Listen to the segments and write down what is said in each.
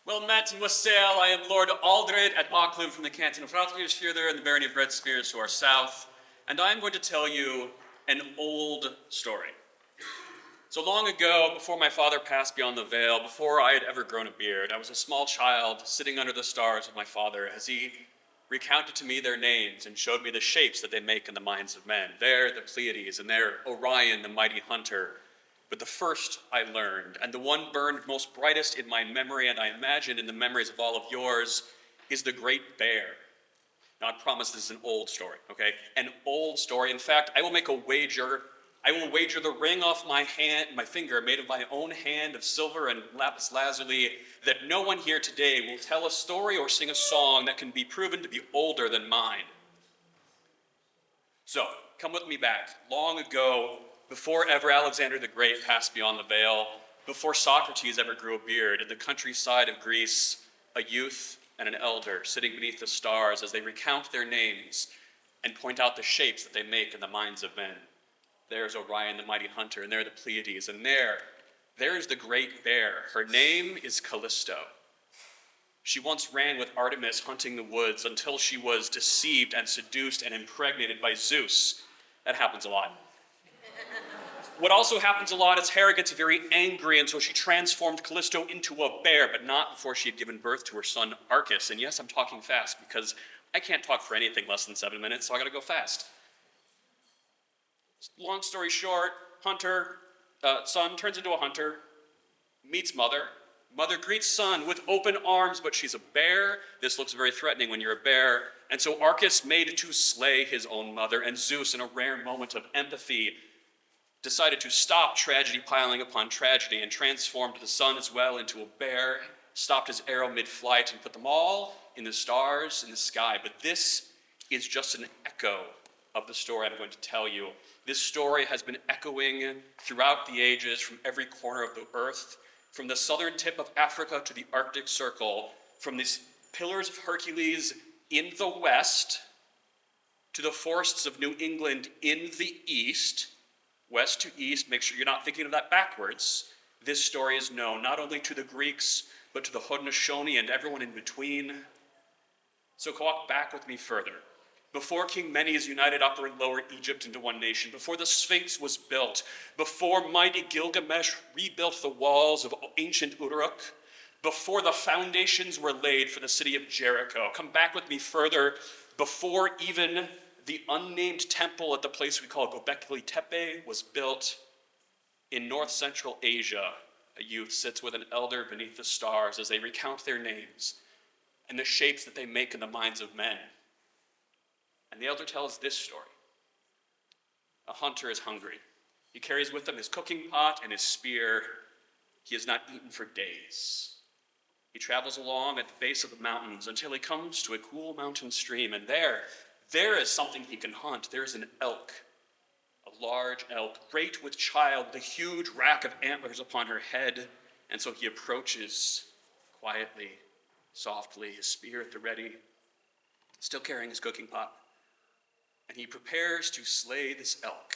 Well met and wassail, I am Lord Aldred at Aclum from the canton of Further in the Barony of Red Spears to our south, and I'm going to tell you an old story. So long ago, before my father passed beyond the veil, before I had ever grown a beard, I was a small child sitting under the stars with my father as he recounted to me their names and showed me the shapes that they make in the minds of men. There, the Pleiades, and there, Orion, the mighty hunter. But the first I learned, and the one burned most brightest in my memory, and I imagine in the memories of all of yours, is the Great Bear. Now, I promise this is an old story, okay? An old story. In fact, I will make a wager. I will wager the ring off my finger, made of my own hand of silver and lapis lazuli, that no one here today will tell a story or sing a song that can be proven to be older than mine. So, come with me back. Long ago, before ever Alexander the Great passed beyond the veil, before Socrates ever grew a beard, in the countryside of Greece, a youth and an elder sitting beneath the stars as they recount their names and point out the shapes that they make in the minds of men. There's Orion, the mighty hunter, and there are the Pleiades, and there's the Great Bear. Her name is Callisto. She once ran with Artemis hunting the woods until she was deceived and seduced and impregnated by Zeus. That happens a lot. What also happens a lot is Hera gets very angry, and so she transformed Callisto into a bear, but not before she had given birth to her son Arcus. And yes, I'm talking fast because I can't talk for anything less than 7 minutes, so I gotta go fast. Long story short, son turns into a hunter, meets mother. Mother greets son with open arms, but she's a bear. This looks very threatening when you're a bear. And so Arcus made to slay his own mother, and Zeus, in a rare moment of empathy, decided to stop tragedy piling upon tragedy and transformed the son as well into a bear, stopped his arrow mid-flight, and put them all in the stars in the sky. But this is just an echo of the story I'm going to tell you. This story has been echoing throughout the ages from every corner of the earth, from the southern tip of Africa to the Arctic Circle, from these pillars of Hercules in the west to the forests of New England in the east, west to east. Make sure you're not thinking of that backwards. This story is known not only to the Greeks, but to the Haudenosaunee and everyone in between. So walk back with me further. Before King Menes united Upper and Lower Egypt into one nation, before the Sphinx was built, before mighty Gilgamesh rebuilt the walls of ancient Uruk, before the foundations were laid for the city of Jericho, come back with me further, before even the unnamed temple at the place we call Göbekli Tepe was built, in north central Asia, a youth sits with an elder beneath the stars as they recount their names and the shapes that they make in the minds of men. And the elder tells this story. A hunter is hungry. He carries with him his cooking pot and his spear. He has not eaten for days. He travels along at the base of the mountains until he comes to a cool mountain stream, and there is something he can hunt. There is an elk, a large elk, great with child, with a huge rack of antlers upon her head. And so he approaches quietly, softly, his spear at the ready, still carrying his cooking pot. And he prepares to slay this elk.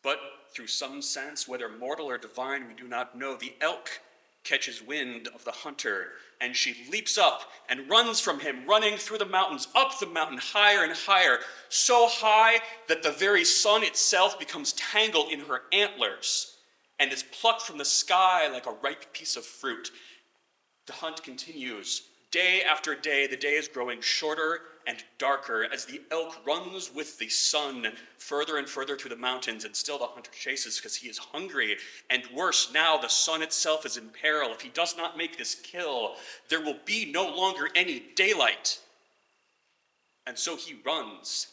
But through some sense, whether mortal or divine, we do not know, the elk catches wind of the hunter, and she leaps up and runs from him, running through the mountains, up the mountain, higher and higher, so high that the very sun itself becomes tangled in her antlers and is plucked from the sky like a ripe piece of fruit. The hunt continues. Day after day, the day is growing shorter and darker as the elk runs with the sun further and further through the mountains, and still the hunter chases because he is hungry. And worse, now the sun itself is in peril. If he does not make this kill, there will be no longer any daylight. And so he runs,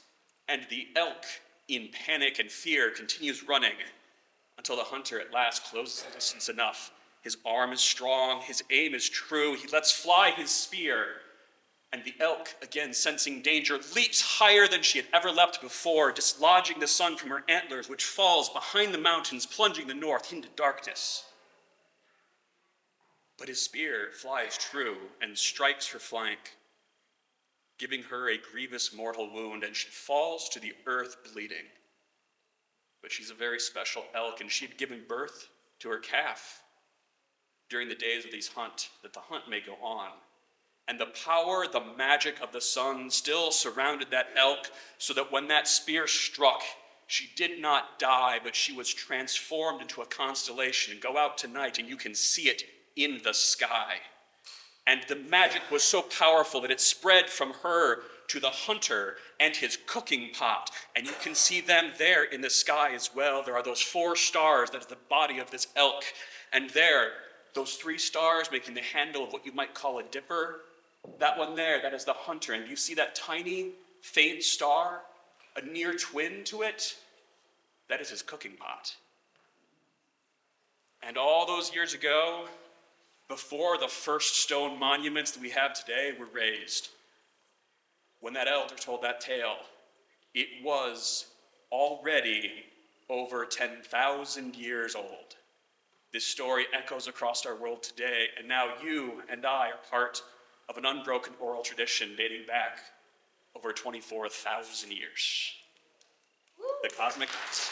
and the elk, in panic and fear, continues running until the hunter at last closes the distance enough. His arm is strong, his aim is true, he lets fly his spear, and the elk, again sensing danger, leaps higher than she had ever leapt before, dislodging the sun from her antlers, which falls behind the mountains, plunging the north into darkness. But his spear flies true and strikes her flank, giving her a grievous mortal wound, and she falls to the earth bleeding. But she's a very special elk, and she had given birth to her calf. during the days of these hunt, that the hunt may go on. And the power, the magic of the sun still surrounded that elk, so that when that spear struck, she did not die, but she was transformed into a constellation. Go out tonight and you can see it in the sky. And the magic was so powerful that it spread from her to the hunter and his cooking pot. And you can see them there in the sky as well. There are those 4 stars, that is the body of this elk. And there, those 3 stars making the handle of what you might call a dipper. That one there, that is the hunter. And you see that tiny, faint star, a near twin to it? That is his cooking pot. And all those years ago, before the first stone monuments that we have today were raised, when that elder told that tale, it was already over 10,000 years old. This story echoes across our world today, and now you and I are part of an unbroken oral tradition dating back over 24,000 years. The Cosmic Nights.